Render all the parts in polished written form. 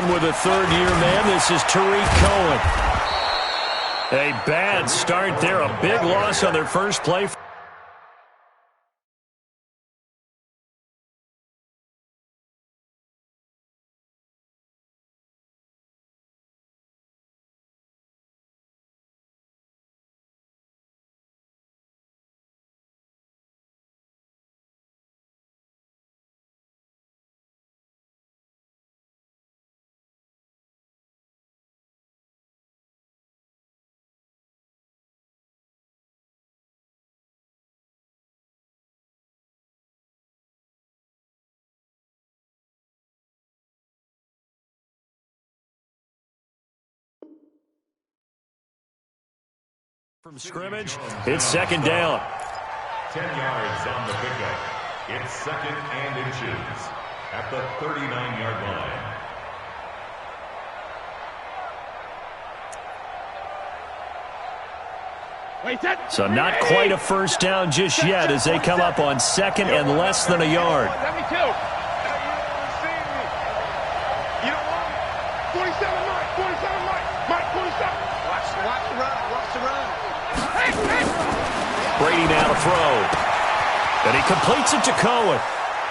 in with a third-year man. This is Tariq Cohen. A bad start there. A big loss on their first play. From scrimmage, it's second down. 10 yards on the pickup. It's second and inches at the 39-yard line. So not quite a first down just yet as they come up on second and less than a yard. Let me kill. You don't want it. 47 Mike, 47 Mike, 47. Watch the run, watch the run. Brady now to throw. And he completes it to Cohen.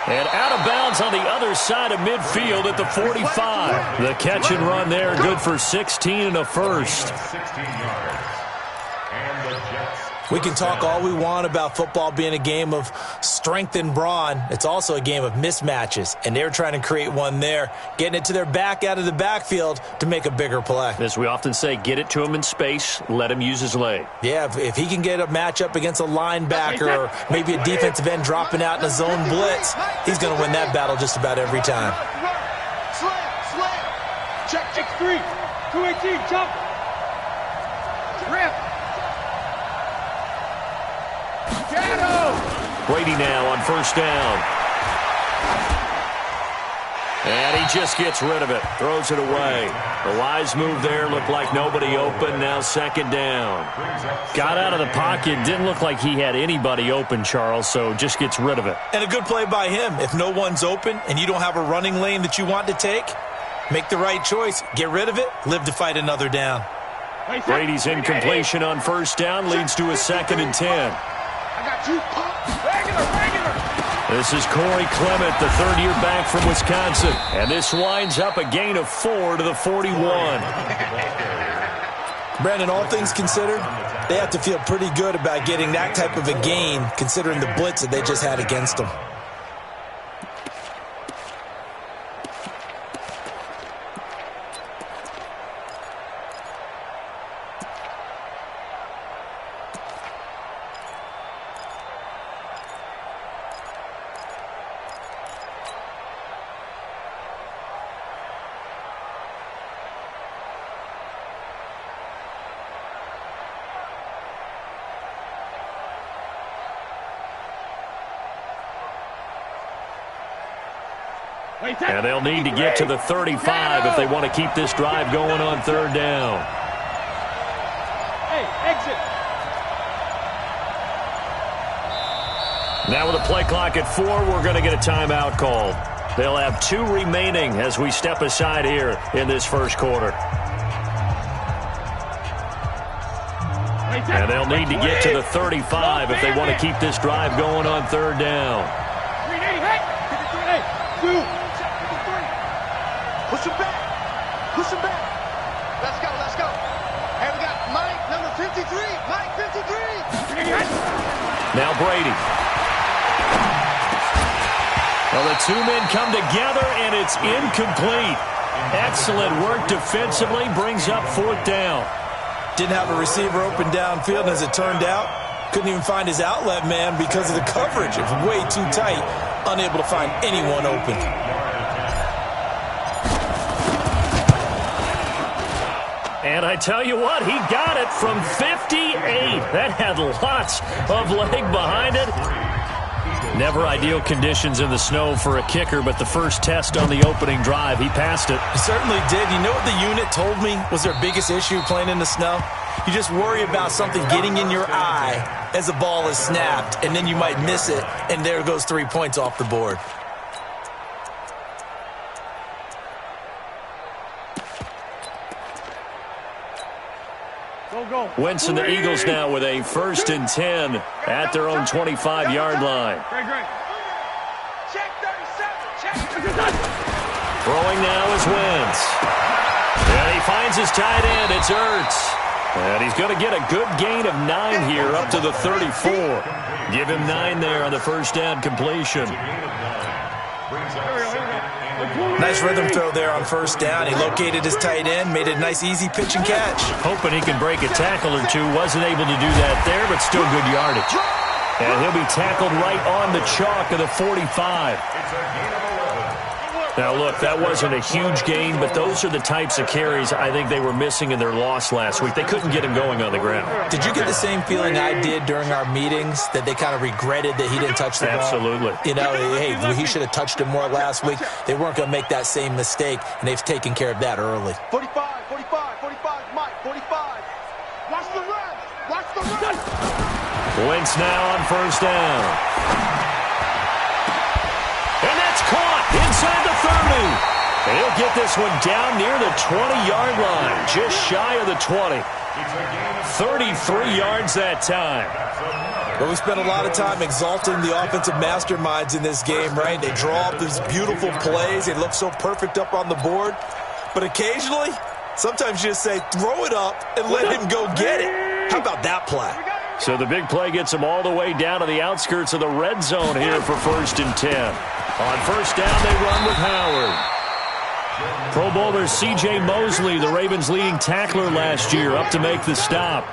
And out of bounds on the other side of midfield at the 45. The catch and run there, good for 16 and a first. 16 yards. And the Jets. We can talk all we want about football being a game of strength and brawn. It's also a game of mismatches, and they're trying to create one there, getting it to their back out of the backfield to make a bigger play. As we often say, get it to him in space, let him use his leg. Yeah, if he can get a matchup against a linebacker or maybe a defensive end dropping out in a zone blitz, he's going to win that battle just about every time. Slam. Check 3. 218, jump. Rip. Brady now on first down. And he just gets rid of it. Throws it away. The wise move there. Looked like nobody open. Now second down. Got out of the pocket. Didn't look like he had anybody open, Charles, so just gets rid of it. And a good play by him. If no one's open and you don't have a running lane that you want to take, make the right choice. Get rid of it. Live to fight another down. Brady's incompletion on first down leads to a second and 10. I got you. Regular. This is Corey Clement, the third-year back from Wisconsin. And this winds up a gain of 4 to the 41. Brandon, all things considered, they have to feel pretty good about getting that type of a gain considering the blitz that they just had against them. And they'll need to get to the 35 if they want to keep this drive going on third down. Hey, exit. Now with a play clock at 4, we're going to get a timeout called. They'll have 2 remaining as we step aside here in this first quarter. And they'll need to get to the 35 if they want to keep this drive going on third down. Hey, 2. Push him back. Let's go. And we got Mike, number 53. Mike, 53. Now Brady. Well, the 2 men come together, and it's incomplete. Excellent work defensively. Brings up fourth down. Didn't have a receiver open downfield, and as it turned out, couldn't even find his outlet man because of the coverage. It was way too tight. Unable to find anyone open. And I tell you what, he got it from 58. That had lots of leg behind it. Never ideal conditions in the snow for a kicker, but the first test on the opening drive, he passed it. He certainly did. You know what the unit told me was their biggest issue playing in the snow? You just worry about something getting in your eye as the ball is snapped, and then you might miss it, and there goes 3 points off the board. Wentz and the Eagles now with a 1st and 10 at their own 25-yard line. Throwing now is Wentz. And he finds his tight end. It's Ertz. And he's going to get a good gain of 9 here up to the 34. Give him 9 there on the first down completion. Nice rhythm throw there on first down. He located his tight end, made it a nice easy pitch and catch. Hoping he can break a tackle or two. Wasn't able to do that there, but still good yardage. And he'll be tackled right on the chalk of the 45. Now, look, that wasn't a huge gain, but those are the types of carries I think they were missing in their loss last week. They couldn't get him going on the ground. Did you get the same feeling I did during our meetings, that they kind of regretted that he didn't touch the ball? Absolutely. You know, hey, he should have touched him more last week. They weren't going to make that same mistake, and they've taken care of that early. 45, Mike, 45. Watch the run. Wentz now on first down. And that's caught inside the 30. And he'll get this one down near the 20-yard line, just shy of the 20. 33 yards that time. Well, we spent a lot of time exalting the offensive masterminds in this game, right? They draw up these beautiful plays. They look so perfect up on the board. But occasionally, sometimes you just say, throw it up and let him go get it. How about that play? So the big play gets them all the way down to the outskirts of the red zone here for 1st and 10. On first down, they run with Howard. Pro Bowler C.J. Mosley, the Ravens' leading tackler last year, up to make the stop.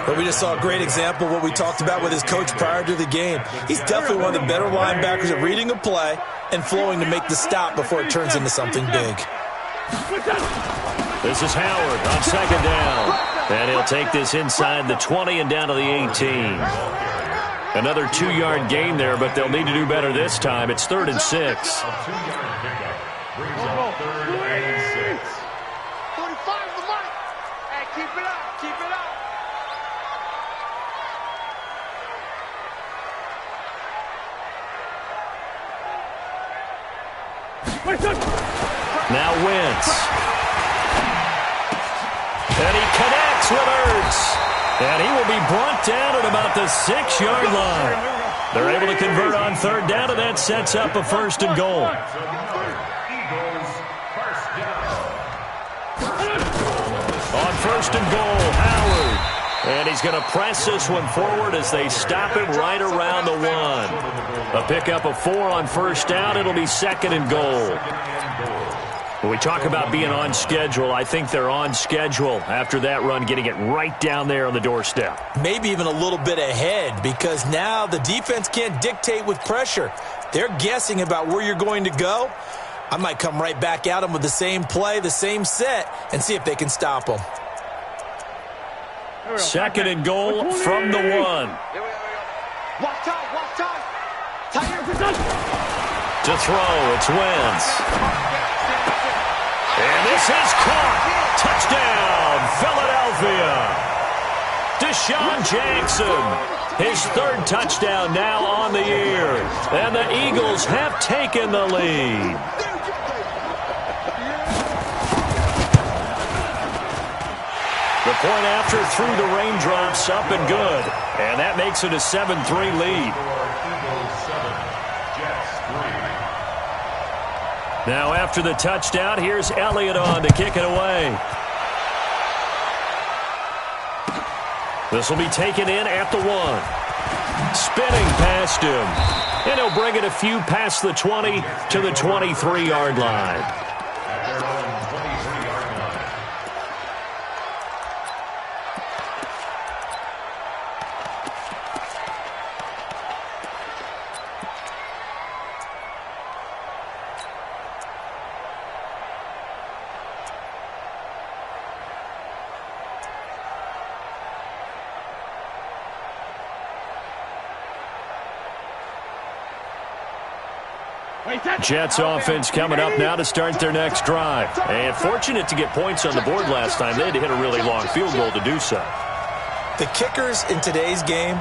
But we just saw a great example of what we talked about with his coach prior to the game. He's definitely one of the better linebackers at reading a play and flowing to make the stop before it turns into something big. This is Howard on 2nd down. And he'll take this inside the 20 and down to the 18. Another 2-yard gain there, but they'll need to do better this time. It's 3rd and 6. 45 the Mike. Hey, keep it up. Now Wentz. And he connects with Ertz. And he will be brought down at about the 6-yard line. They're able to convert on 3rd down, and that sets up a 1st and goal. On 1st and goal, Howard. And he's going to press this one forward as they stop him right around the 1. A pickup of 4 on 1st down. It'll be 2nd and goal. When we talk about being on schedule, I think they're on schedule after that run, getting it right down there on the doorstep. Maybe even a little bit ahead, because now the defense can't dictate with pressure. They're guessing about where you're going to go. I might come right back at them with the same play, the same set, and see if they can stop them. 2nd and goal from the 1. Watch time. To throw, it's Wentz. And this is caught. Touchdown, Philadelphia. Deshaun Jackson, his 3rd touchdown now on the year. And the Eagles have taken the lead. The point after through the raindrops, up and good. And that makes it a 7-3 lead. Now after the touchdown, here's Elliott on to kick it away. This will be taken in at the 1. Spinning past him. And he'll bring it a few past the 20 to the 23-yard line. Jets offense coming up now to start their next drive. And fortunate to get points on the board last time. They had to hit a really long field goal to do so. The kickers in today's game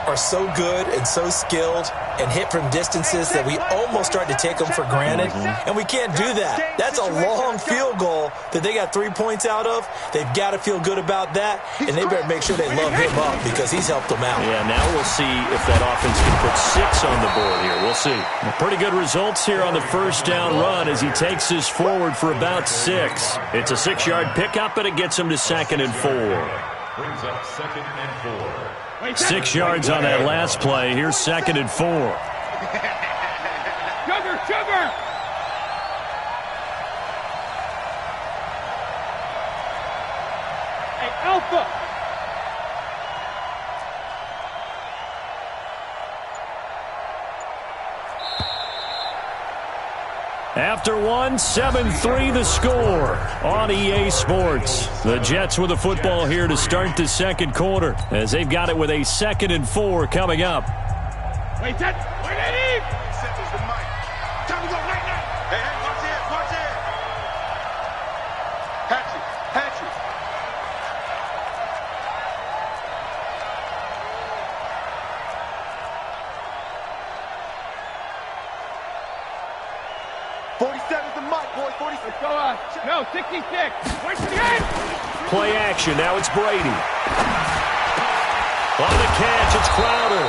are so good and so skilled and hit from distances that we almost start to take them for granted, and we can't do that. That's a long field goal that they got 3 points out of. They've got to feel good about that, and they better make sure they love him up because he's helped them out. Yeah, now we'll see if that offense can put 6 on the board here. We'll see. Pretty good results here on the first down run as he takes this forward for about 6. It's a 6-yard pickup, and it gets him to 2nd and 4. Brings up 2nd and 4. 6 yards on that last play. Here's 2nd and 4. Sugar! Hey, Alpha! After one, 7-3 the score on EA Sports. The Jets with the football here to start the second quarter as they've got it with a 2nd and 4 coming up. Wait, that! Wait, Eddie! Settles the mic. Time to go right now! Hey, watch it! Hatchet! 47's the mic, boys. 46. Let's go on. No, 66. Wait for the end. Play action. Now it's Brady. On the catch, it's Crowder.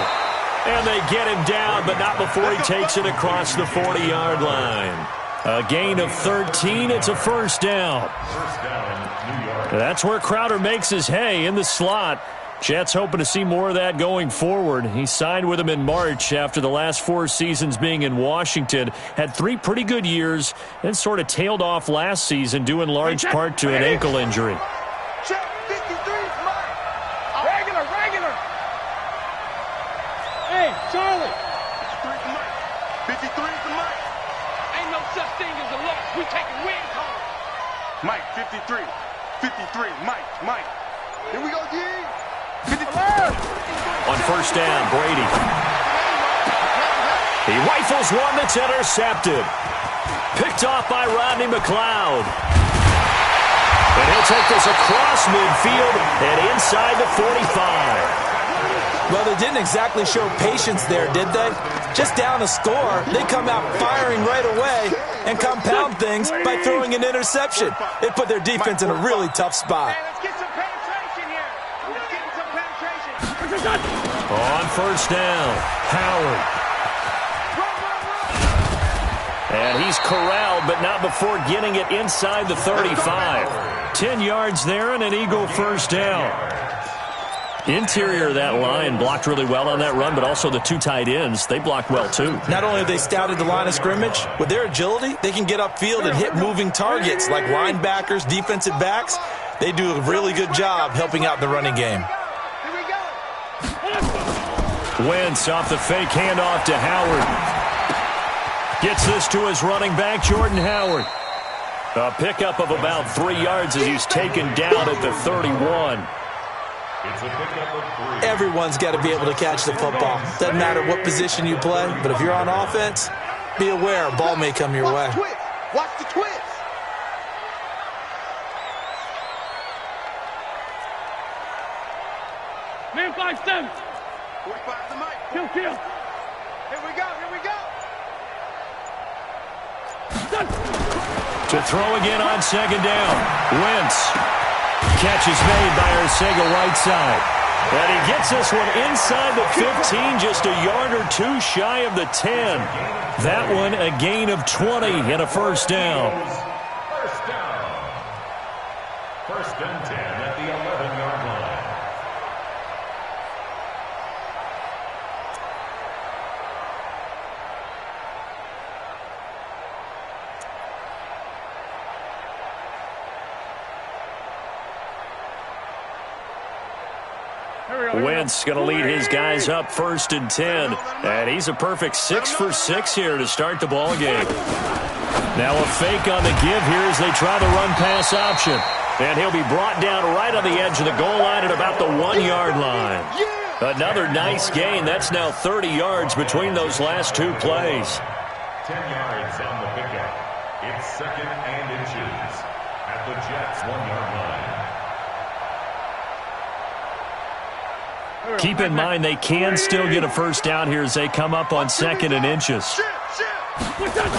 And they get him down, but not before he takes it across the 40-yard line. A gain of 13. It's a first down. First down, New York. That's where Crowder makes his hay in the slot. Jets hoping to see more of that going forward. He signed with them in March after the last 4 seasons being in Washington. Had 3 pretty good years and sort of tailed off last season due in large part to an ankle injury. Check 53's Mike. Regular. Hey, Charlie. 53's the mic. 53's the mic. Ain't no such thing as a loss. We taking wins home. Mike, 53. 53. Mike. Here we go, G. On first down, Brady. He rifles one that's intercepted. Picked off by Rodney McLeod. And he'll take this across midfield and inside the 45. Well, they didn't exactly show patience there, did they? Just down a score, they come out firing right away and compound things by throwing an interception. It put their defense in a really tough spot. Let's get some penetration here. Let's get some penetration. On first down, Howard. And he's corralled, but not before getting it inside the 35. 10 yards there and an Eagle first down. Interior of that line blocked really well on that run, but also the 2 tight ends, they blocked well too. Not only have they scouted the line of scrimmage, with their agility, they can get upfield and hit moving targets like linebackers, defensive backs. They do a really good job helping out the running game. Wentz off the fake handoff to Howard. Gets this to his running back, Jordan Howard. A pickup of about 3 yards as he's taken down at the 31. It's a pickup of 3. Everyone's got to be able to catch the football. Doesn't matter what position you play, but if you're on offense, be aware a ball may come your way. Watch the twist. Man 5-7. 45's the mic. Kill. Here we go. To throw again on second down. Wentz. Catch is made by Arcega-Whiteside. And he gets this one inside the 15, just a yard or 2 shy of the 10. That one a gain of 20 and a first down. First down. First and 10 at the 11-yard line. Wentz going to lead his guys up first and 10. And he's a perfect 6 for 6 here to start the ball game. Now a fake on the give here as they try the run-pass option. And he'll be brought down right on the edge of the goal line at about the 1-yard line. Another nice gain. That's now 30 yards between those last 2 plays. 10 yards on the pickup. It's 2nd and inches at the Jets' 1-yard line. Keep in mind they can still get a first down here as they come up on 2nd and inches.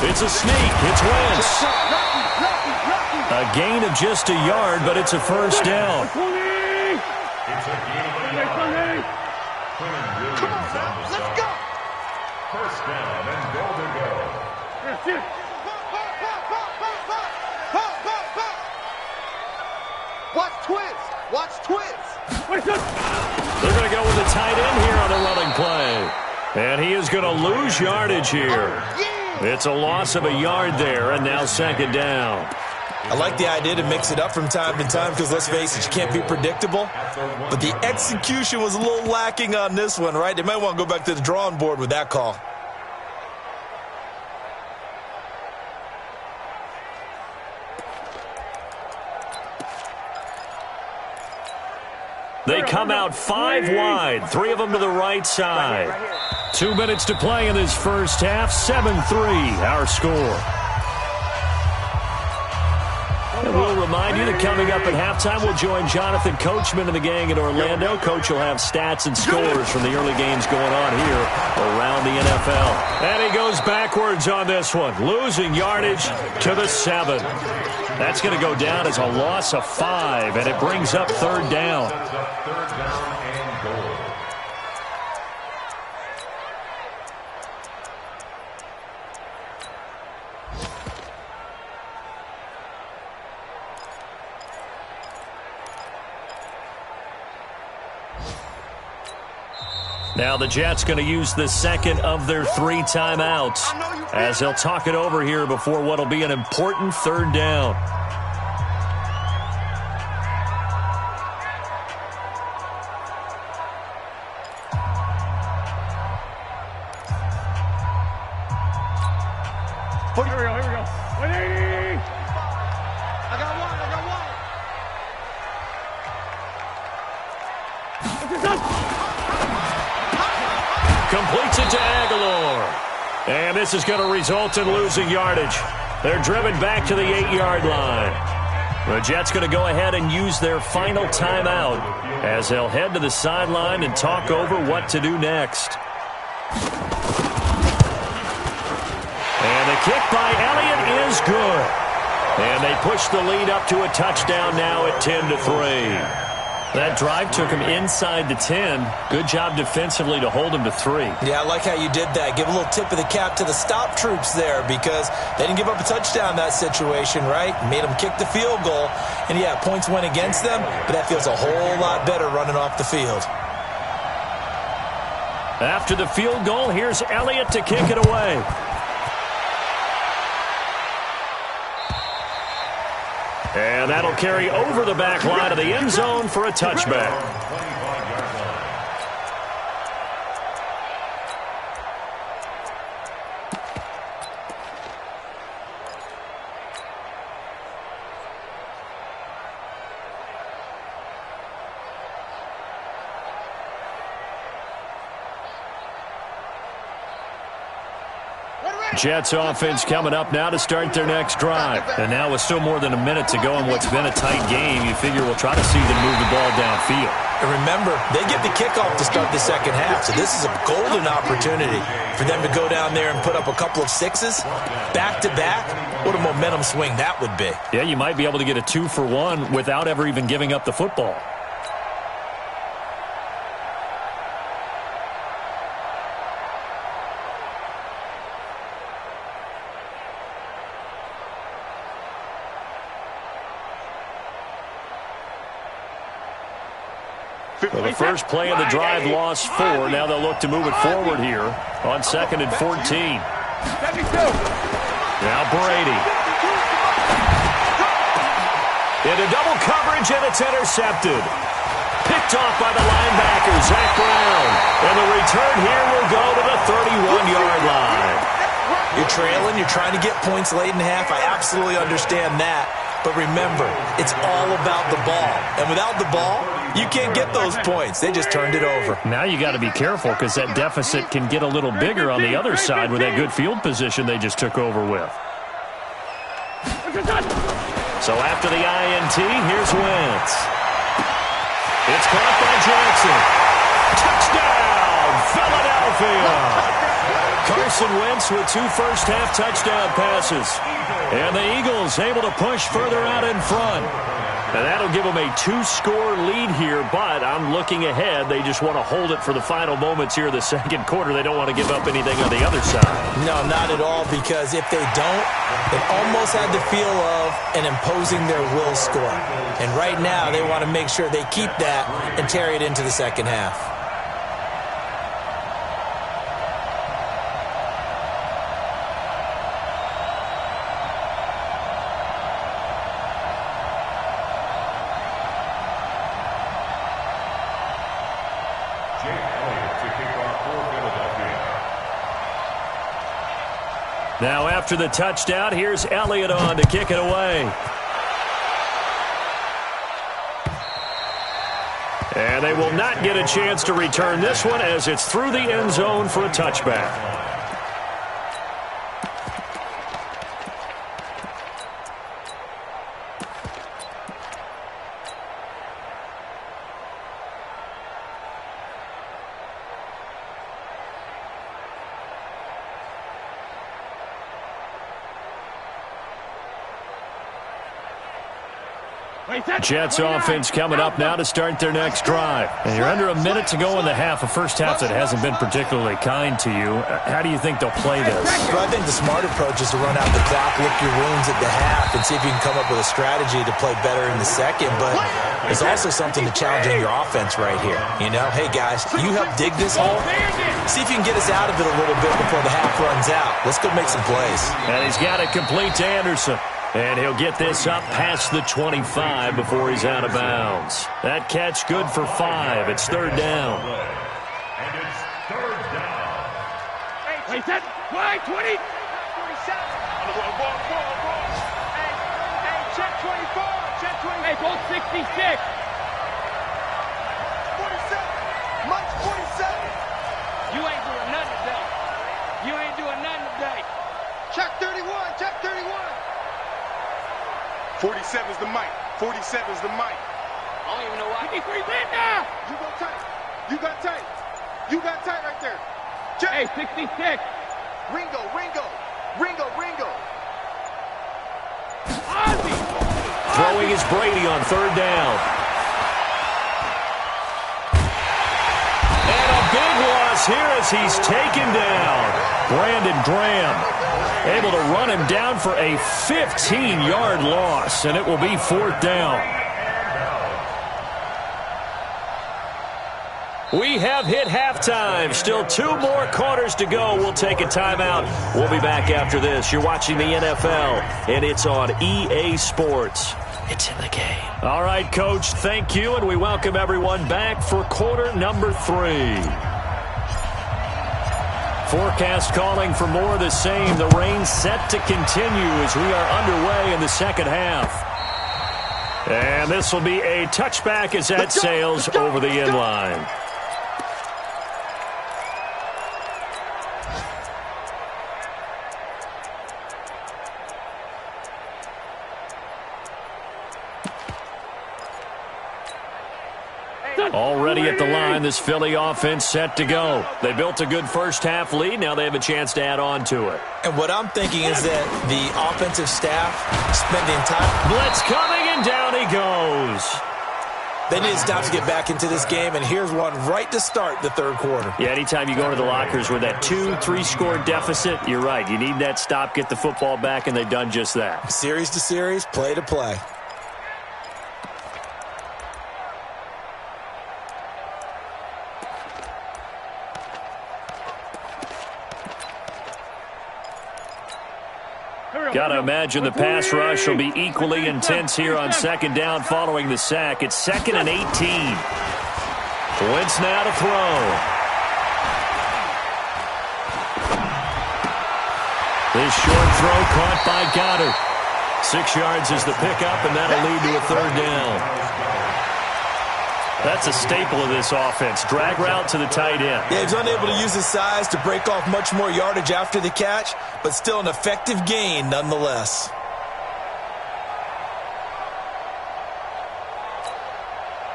It's a sneak. It's Wentz. A gain of just a yard, but it's a first down. It's a gain of a yard. Come on, man. Let's go. First down and goal to go. Watch twist. Watch twist. They're going to go with the tight end here on the running play. And he is going to lose yardage here. It's a loss of a yard there, and now 2nd down. I like the idea to mix it up from time to time because, let's face it, you can't be predictable. But the execution was a little lacking on this one, right? They might want to go back to the drawing board with that call. They come out 5 wide, 3 of them to the right side. 2 minutes to play in this first half, 7-3 our score. And we'll remind you that coming up at halftime, we'll join Jonathan Coachman and the gang in Orlando. Coach will have stats and scores from the early games going on here around the NFL. And he goes backwards on this one, losing yardage to the 7. That's going to go down as a loss of 5, and it brings up 3rd down. Third down and goal. Now the Jets going to use the 2nd of their 3 timeouts as they'll talk it over here before what will be an important 3rd down. Here we go. 180. I got one. Completes it to Aguilar. And this is going to result in losing yardage. They're driven back to the 8-yard line. The Jets going to go ahead and use their final timeout as they'll head to the sideline and talk over what to do next. And the kick by Elliott is good. And they push the lead up to a touchdown now at 10-3. That drive took him inside the 10. Good job defensively to hold him to 3. Yeah, I like how you did that. Give a little tip of the cap to the stop troops there because they didn't give up a touchdown in that situation, right? Made them kick the field goal. And, yeah, points went against them, but that feels a whole lot better running off the field. After the field goal, here's Elliott to kick it away. And that'll carry over the back line of the end zone for a touchback. Jets offense coming up now to start their next drive. And now with still more than a minute to go in what's been a tight game, you figure we'll try to see them move the ball downfield. And remember, they get the kickoff to start the second half, so this is a golden opportunity for them to go down there and put up a couple of 6s back-to-back. What a momentum swing that would be. Yeah, you might be able to get a 2-for-1 without ever even giving up the football. Well, the first play of the drive lost 4. Now they'll look to move it forward here on 2nd and 14. Now Brady. Into double coverage, and it's intercepted. Picked off by the linebacker, Zach Brown. And the return here will go to the 31-yard line. You're trailing. You're trying to get points late in half. I absolutely understand that. But remember, it's all about the ball. And without the ball, you can't get those points. They just turned it over. Now you got to be careful because that deficit can get a little bigger on the other side with that good field position they just took over with. So after the INT, here's Wentz. It's caught by Jackson. Touchdown, Philadelphia! Carson Wentz with 2 first-half touchdown passes. And the Eagles able to push further out in front. And that'll give them a 2-score lead here, but I'm looking ahead. They just want to hold it for the final moments here in the second quarter. They don't want to give up anything on the other side. No, not at all, because if they don't, it almost had the feel of an imposing their will score. And right now, they want to make sure they keep that and carry it into the second half. Now after the touchdown, here's Elliott on to kick it away. And they will not get a chance to return this one as it's through the end zone for a touchback. Jets offense coming up now to start their next drive. And you're under a minute to go in the half, a first half that hasn't been particularly kind to you. How do you think they'll play this? Well, I think the smart approach is to run out the clock, lick your wounds at the half, and see if you can come up with a strategy to play better in the second. But there's also something to challenging your offense right here. You know, hey, guys, you help dig this hole. See if you can get us out of it a little bit before the half runs out. Let's go make some plays. And he's got it complete to Anderson. And he'll get this up past the 25 before he's out of bounds. That catch good for 5. It's third down. And it's third down. Hey, set. Wide, 20. 47. Hey, check 24. Check 24. Hey, both 66. 47. Mike's 47. You ain't doing nothing today. You ain't doing nothing today. Check 31. Check 31. 47's the mic. 47's the mic. I don't even know why. 53 lit now. You go tight. You got tight. You got tight right there. Check. Hey, 66. Ringo. Ozzy. Throwing is Brady on third down. And a big loss here as he's taken down. Brandon Graham able to run him down for a 15-yard loss, and it will be fourth down. We have hit halftime. Still 2 more quarters to go. We'll take a timeout. We'll be back after this. You're watching the NFL, and it's on EA Sports. It's in the game. All right, Coach, thank you, and we welcome everyone back for quarter number 3. Forecast calling for more of the same. The rain set to continue as we are underway in the second half. And this will be a touchback as that sails over the end line. Already at the line, this Philly offense set to go. They built a good first-half lead. Now they have a chance to add on to it. And what I'm thinking is that the offensive staff spending time. Blitz coming, and down he goes. They need to stop to get back into this game, and here's one right to start the third quarter. Yeah, anytime you go into the lockers with that 2-3-score deficit, you're right. You need that stop, get the football back, and they've done just that. Series to series, play to play. Got to imagine the pass rush will be equally intense here on second down following the sack. It's 2nd and 18. Wentz now to throw. This short throw caught by Goddard. 6 yards is the pickup, and that'll lead to a third down. That's a staple of this offense. Drag route to the tight end. Yeah, he's unable to use his size to break off much more yardage after the catch, but still an effective gain nonetheless.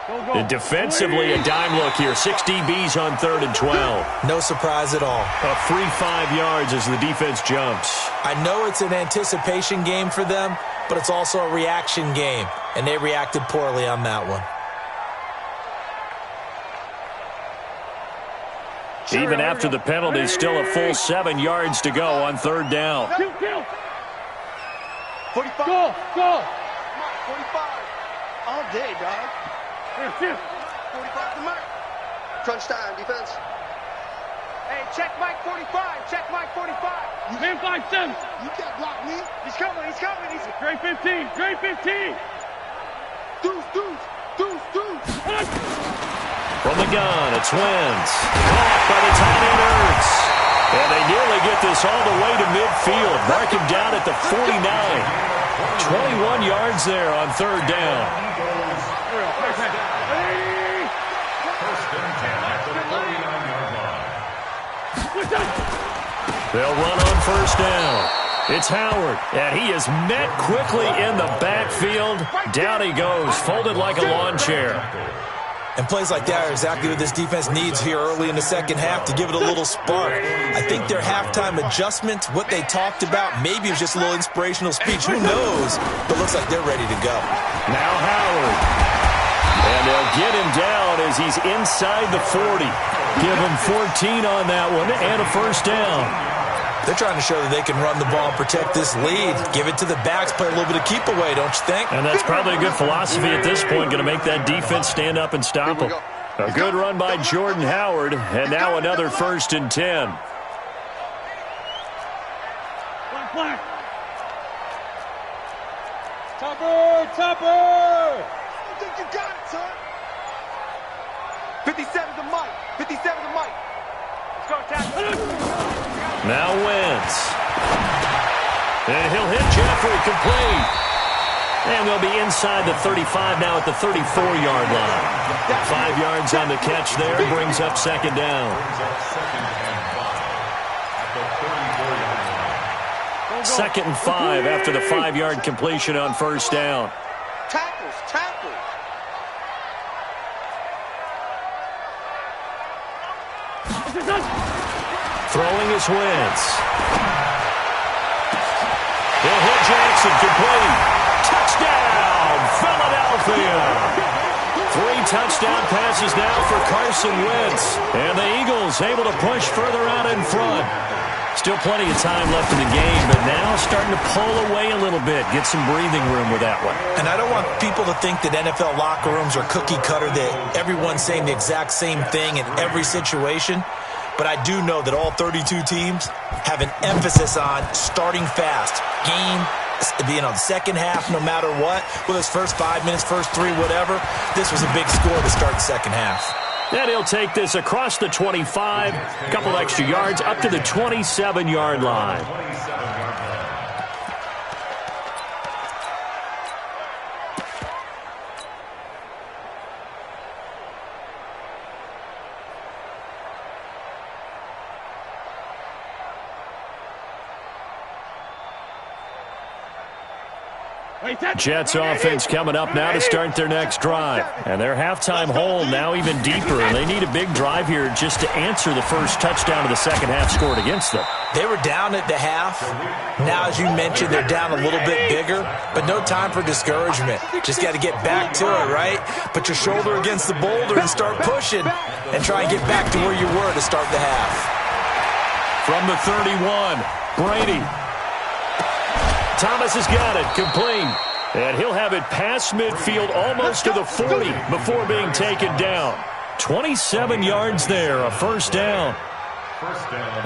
And defensively, a dime look here. 6 DBs on 3rd and 12. No surprise at all. A free 5 yards as the defense jumps. I know it's an anticipation game for them, but it's also a reaction game, and they reacted poorly on that one. Even after the penalty, still a full 7 yards to go on 3rd down. 45. Go. 45. All day, dog. 45 to Mike. Crunch time, defense. Hey, check Mike 45. Check Mike 45. Man 5-7. You can't block me. He's coming. Grade 15. Grade 15. Deuce. From the gun, it's Wentz. Caught by the tight end Ertz. And they nearly get this all the way to midfield. Mark him down at the 49. 21 yards there on 3rd down. First and 10 at the 49-yard line. They'll run on 1st down. It's Howard, and he is met quickly in the backfield. Down he goes, folded like a lawn chair. And plays like that are exactly what this defense needs here early in the second half to give it a little spark. I think their halftime adjustment, what they talked about, maybe it was just a little inspirational speech. Who knows? But looks like they're ready to go. Now Howard. And they'll get him down as he's inside the 40. Give him 14 on that one and a 1st down. They're trying to show that they can run the ball and protect this lead. Give it to the backs, play a little bit of keep away, don't you think? And that's probably a good philosophy at this point, going to make that defense stand up and stop them. A good run by Jordan Howard, and now another 1st and 10. Topper! I think you got it, son. 57 to Mike. Let's go, tackle. Now Wentz. And he'll hit Jeffrey complete. And they'll be inside the 35 now at the 34-yard line. 5 yards on the catch there, brings up 2nd down. 2nd and 5 after the 5-yard completion on 1st down. Tackles. Throwing is Wentz. He'll hit Jackson complete. Touchdown, Philadelphia. 3 touchdown passes now for Carson Wentz. And the Eagles able to push further out in front. Still plenty of time left in the game, but now starting to pull away a little bit. Get some breathing room with that one. And I don't want people to think that NFL locker rooms are cookie cutter, that everyone's saying the exact same thing in every situation. But I do know that all 32 teams have an emphasis on starting fast. Game, the second half, no matter what. Whether it's first 5 minutes, first 3, whatever. This was a big score to start the second half. And he'll take this across the 25, a couple extra yards, up to the 27-yard line. Jets offense coming up now to start their next drive. And their halftime hole now even deeper. And they need a big drive here just to answer the first touchdown of the second half scored against them. They were down at the half. Now, as you mentioned, they're down a little bit bigger. But no time for discouragement. Just got to get back to it, right? Put your shoulder against the boulder and start pushing. And try and get back to where you were to start the half. From the 31, Brady. Thomas has got it, complete. And he'll have it past midfield almost to the 40 before being taken down. 27 yards there, a 1st down.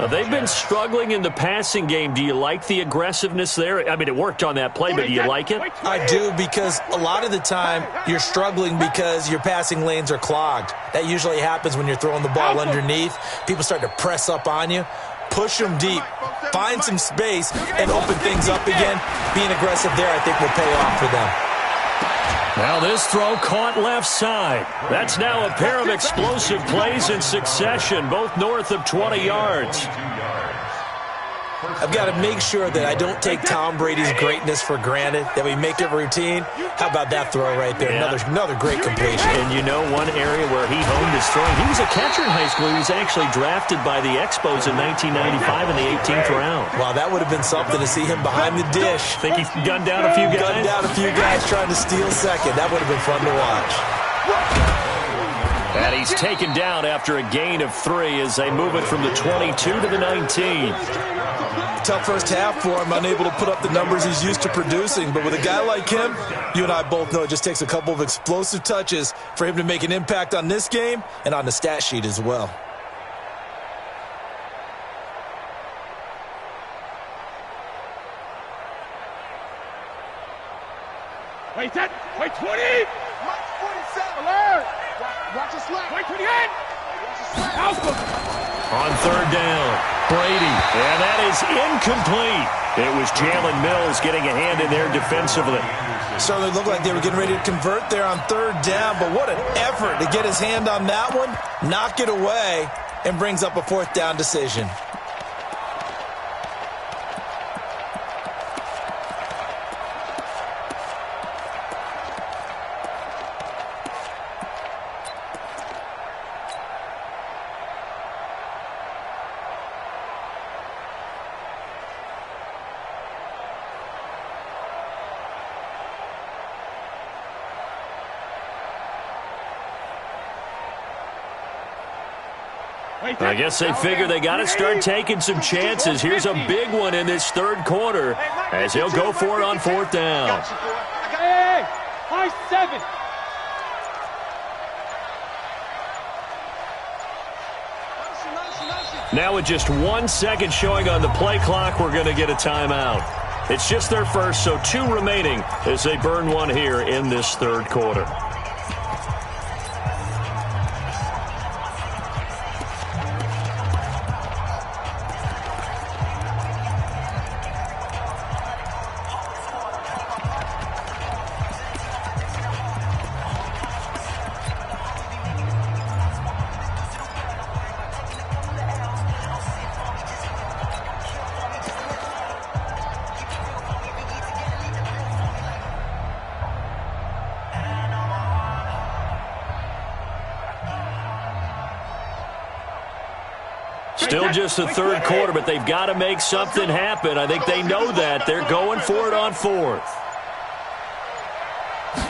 They've been struggling in the passing game. Do you like the aggressiveness there? I mean, it worked on that play, but do you like it? I do, because a lot of the time you're struggling because your passing lanes are clogged. That usually happens when you're throwing the ball underneath. People start to press up on you. Push them deep, find some space, and open things up again. Being aggressive there, I think, will pay off for them. Now this throw caught left side. That's now a pair of explosive plays in succession, both north of 20 yards. I've got to make sure that I don't take Tom Brady's greatness for granted, that we make it routine. How about that throw right there? Yeah. Another great completion. And you know one area where he honed his throwing, he was a catcher in high school. He was actually drafted by the Expos in 1995 in the 18th round. Wow, that would have been something to see him behind the dish. Think he gunned down a few guys? Gunned down a few guys trying to steal second. That would have been fun to watch. And he's taken down after a gain of 3 as they move it from the 22 to the 19. Tough first half for him, unable to put up the numbers he's used to producing. But with a guy like him, you and I both know it just takes a couple of explosive touches for him to make an impact on this game and on the stat sheet as well. Wait, 20! Mike 47. Alert! Watch us left. Wait, 28! Alpha! On third down, Brady. And that is incomplete. It was Jalen Mills getting a hand in there defensively. Certainly looked like they were getting ready to convert there on third down, but what an effort to get his hand on that one, knock it away, and brings up a fourth down decision. I guess they figure they got to start taking some chances. Here's a big one in this third quarter as he'll go for it on fourth down. Hey! High 7! Now with just 1 second showing on the play clock, we're going to get a timeout. It's just their first, so 2 remaining as they burn one here in this third quarter. Still just the third quarter, but they've got to make something happen. I think they know that. They're going for it on fourth.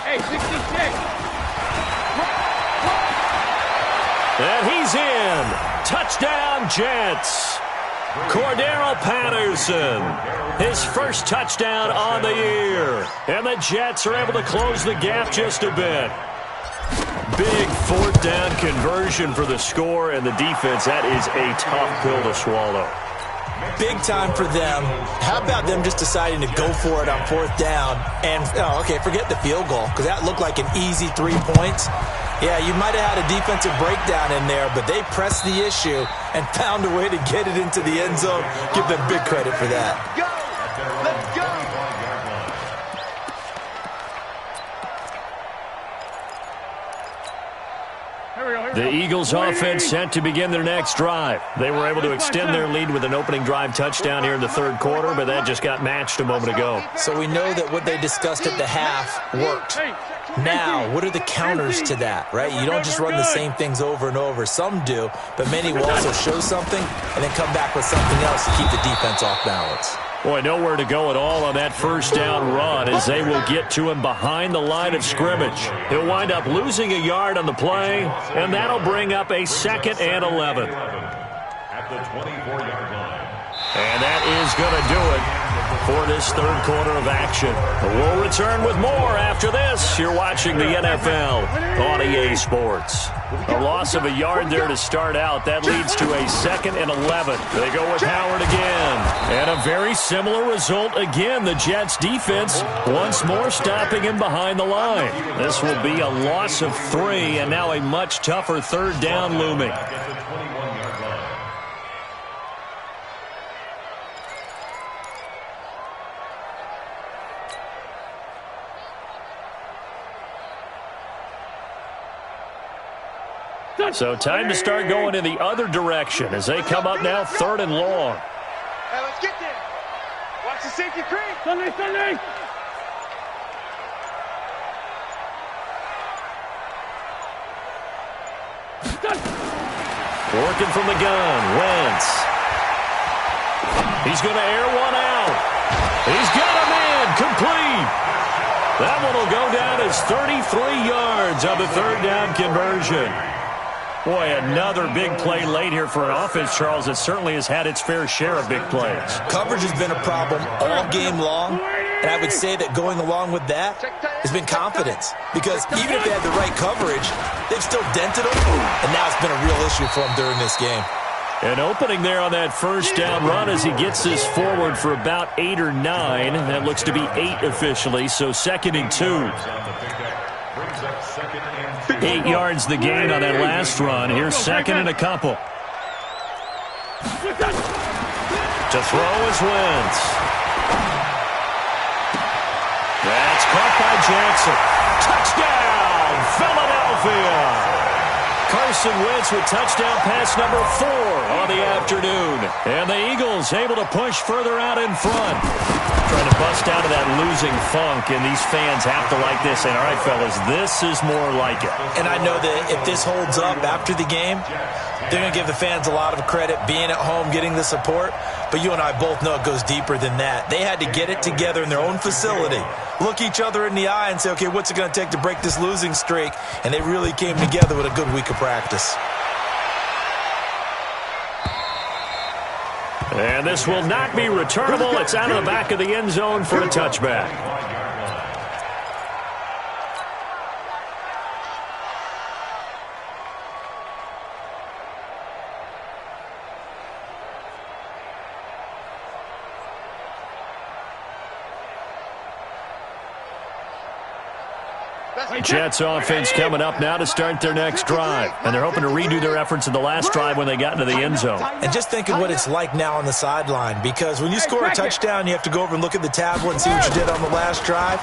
Hey, 66! And he's in. Touchdown, Jets. Cordero Patterson, his first touchdown on the year. And the Jets are able to close the gap just a bit. Big fourth down conversion for the score, and the defense, that is a tough pill to swallow. Big time for them. How about them just deciding to go for it on fourth down? And, forget the field goal, because that looked like an easy 3 points. Yeah, you might have had a defensive breakdown in there, but they pressed the issue and found a way to get it into the end zone. Give them big credit for that. Go! Let's go! The Eagles offense set to begin their next drive. They were able to extend their lead with an opening drive touchdown here in the third quarter, but that just got matched a moment ago. So we know that what they discussed at the half worked. Now, what are the counters to that, right? You don't just run the same things over and over. Some do, but many will also show something and then come back with something else to keep the defense off balance. Boy, nowhere to go at all on that first down run as they will get to him behind the line of scrimmage. He'll wind up losing a yard on the play, and that'll bring up a 2nd and 11. At the 24-yard line. And that is going to do it for this third quarter of action. We'll return with more after this. You're watching the NFL on EA Sports. A loss of a yard there to start out. That leads to a 2nd and 11. They go with Howard again. And a very similar result again. The Jets defense once more stopping him behind the line. This will be a loss of 3 and now a much tougher third down looming. So time to start going in the other direction as they come up now 3rd and long. Hey, let's get there. Watch the safety creep. Sunday, Sunday. Working from the gun, Wentz. He's going to air one out. He's got him in, complete. That one will go down as 33 yards on the third down conversion. Boy, another big play late here for an offense, Charles, that certainly has had its fair share of big plays. Coverage has been a problem all game long, and I would say that going along with that has been confidence. Because even if they had the right coverage, they've still dented them, and now it's been a real issue for them during this game. An opening there on that first down run as he gets this forward for about 8 or 9. That looks to be 8 officially, so 2nd and 2. 8 yards the gain on that last run. Here's 2nd and a couple. To throw is Wentz. That's caught by Jackson. Touchdown, Philadelphia! Carson Wentz with touchdown pass number 4 on the afternoon. And the Eagles able to push further out in front. Trying to bust out of that losing funk, and these fans have to like this. And all right, fellas, this is more like it. And I know that if this holds up after the game, they're going to give the fans a lot of credit being at home, getting the support. But you and I both know it goes deeper than that. They had to get it together in their own facility, look each other in the eye and say, okay, what's it going to take to break this losing streak? And they really came together with a good week of practice. And this will not be returnable. It's out of the back of the end zone for a touchback. Jets offense coming up now to start their next drive. And they're hoping to redo their efforts in the last drive when they got into the end zone. And just think of what it's like now on the sideline, because when you score a touchdown, you have to go over and look at the tablet and see what you did on the last drive.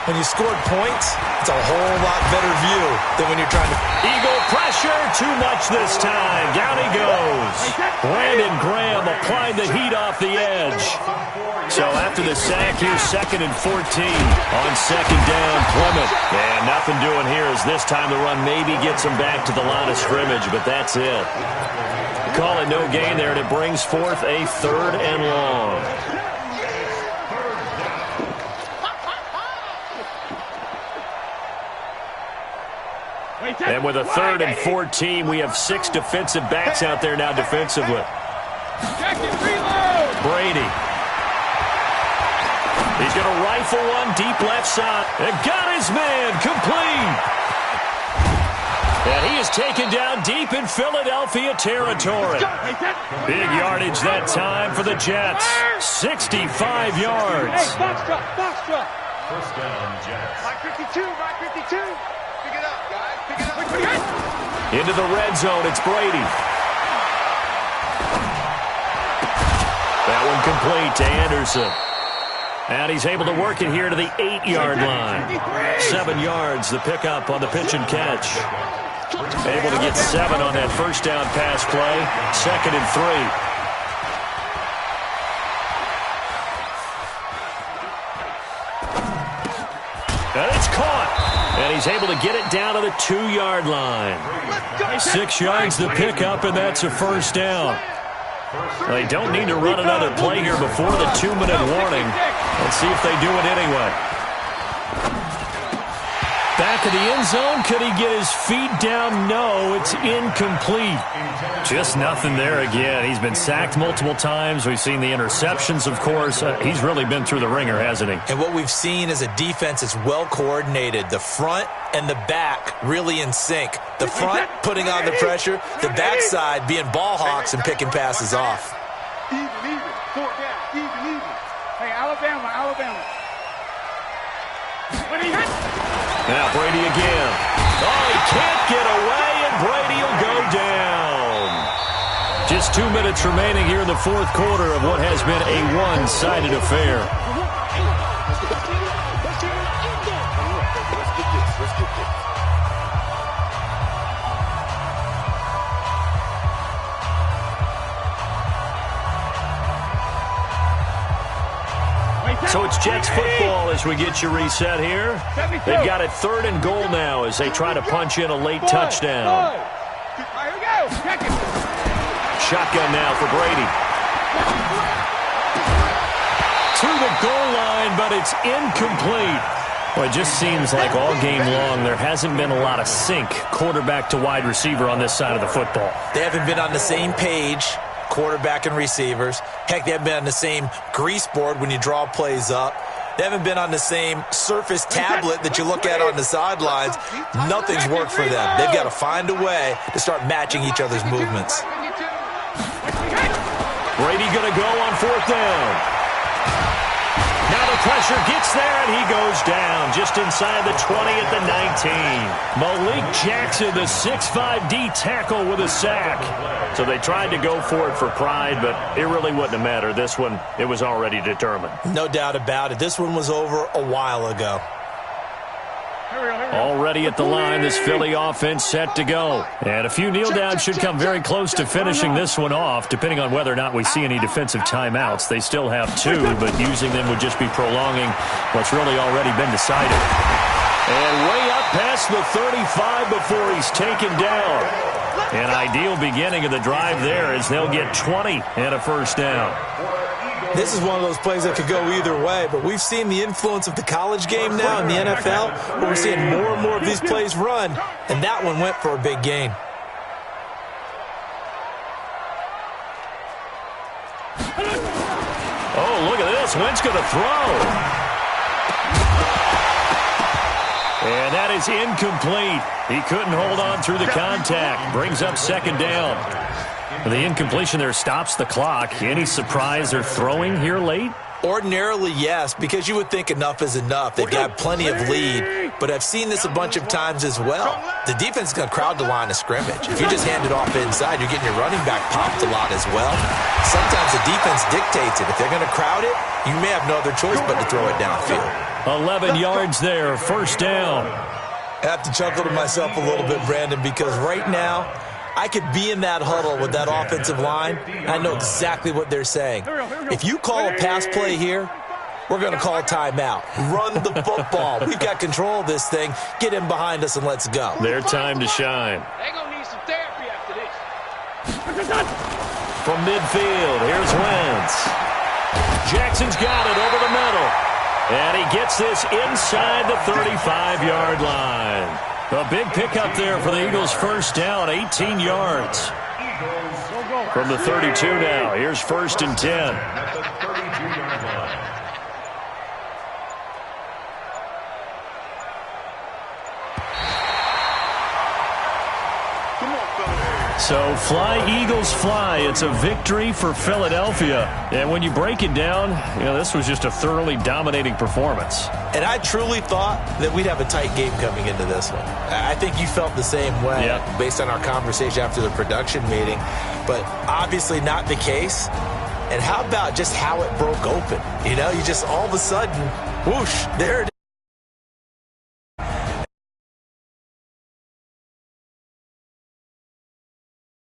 When you scored points, it's a whole lot better view than when you're trying to... Eagle pressure, too much this time. Down he goes. Brandon Graham applied the heat off the edge. So after the sack, here's 2nd and 14 on 2nd down, Plymouth. And nothing doing here as this time the run maybe gets them back to the line of scrimmage, but that's it. Call it no gain there, and it brings forth a 3rd and long. And with a 3rd and 14, we have 6 defensive backs out there now defensively. Brady. He's going to rifle one deep left side. And got his man complete. And he is taken down deep in Philadelphia territory. Big yardage that time for the Jets. 65 yards. Hey, box drop. First down, Jets. Mike 52. Pick it up, guys. Pick it up. Into the red zone, it's Brady. That one complete to Anderson. And he's able to work it here to the 8-yard line. 7 yards, the pickup on the pitch and catch. Able to get 7 on that first down pass play. 2nd and 3. And it's caught. And he's able to get it down to the 2-yard line. 6 yards the pickup, and that's a first down. They don't need to run another play here before the 2-minute warning. Let's see if they do it anyway. Back of the end zone. Could he get his feet down? No, it's incomplete. Just nothing there again. He's been sacked multiple times. We've seen the interceptions, of course. He's really been through the ringer, hasn't he? And what we've seen is a defense that's well coordinated. The front and the back really in sync. The front putting on the pressure, the backside being ball hawks and picking passes off. Even. 4 down. Even. Hey, Alabama. What do you hit? Now Brady again. Oh, he can't get away, and Brady will go down. Just 2 minutes remaining here in the fourth quarter of what has been a one-sided affair. So it's Jets football as we get you reset here. They've got it 3rd and goal now as they try to punch in a late touchdown. All right, here we go. Check it. Shotgun now for Brady. To the goal line, but it's incomplete. Well, it just seems like all game long there hasn't been a lot of sync quarterback to wide receiver on this side of the football. They haven't been on the same page, quarterback and receivers. Heck, they haven't been on the same grease board when you draw plays up. They haven't been on the same Surface tablet that you look at on the sidelines. Nothing's worked for them. They've got to find a way to start matching each other's movements. Brady going to go on 4th down. Now the pressure gets there, and he goes down just inside the 20 at the 19. Malik Jackson, the 6'5" D tackle with a sack. So they tried to go for it for pride, but it really wouldn't have mattered. This one, it was already determined. No doubt about it. This one was over a while ago. Already at the line, this Philly offense set to go. And a few kneel downs should come very close to finishing this one off, depending on whether or not we see any defensive timeouts. They still have 2, but using them would just be prolonging what's really already been decided. And way up past the 35 before he's taken down. An ideal beginning of the drive there as they'll get 20 and a 1st down. This is one of those plays that could go either way, but we've seen the influence of the college game now in the NFL, where we're seeing more and more of these plays run, and that one went for a big gain. Oh, look at this. Wentz going to throw. And that is incomplete. He couldn't hold on through the contact. Brings up 2nd down. The incompletion there stops the clock. Any surprise they're throwing here late? Ordinarily, yes, because you would think enough is enough. They've got plenty of lead, but I've seen this a bunch of times as well. The defense is going to crowd the line of scrimmage. If you just hand it off inside, you're getting your running back popped a lot as well. Sometimes the defense dictates it. If they're going to crowd it, you may have no other choice but to throw it downfield. 11 yards there, 1st down. I have to chuckle to myself a little bit, Brandon, because right now, I could be in that huddle with that offensive line, and I know exactly what they're saying. If you call a pass play here, we're going to call a timeout. Run the football. We've got control of this thing. Get in behind us and let's go. Their time to shine. They're going to need some therapy after this. From midfield, here's Wentz. Jackson's got it over the middle. And he gets this inside the 35-yard line. A big pickup there for the Eagles' 1st down, 18 yards. From the 32 now, here's 1st and 10. So fly, Eagles, fly. It's a victory for Philadelphia. And when you break it down, this was just a thoroughly dominating performance. And I truly thought that we'd have a tight game coming into this one. I think you felt the same way based on our conversation after the production meeting. But obviously not the case. And how about just how it broke open? You just all of a sudden, whoosh, there it is.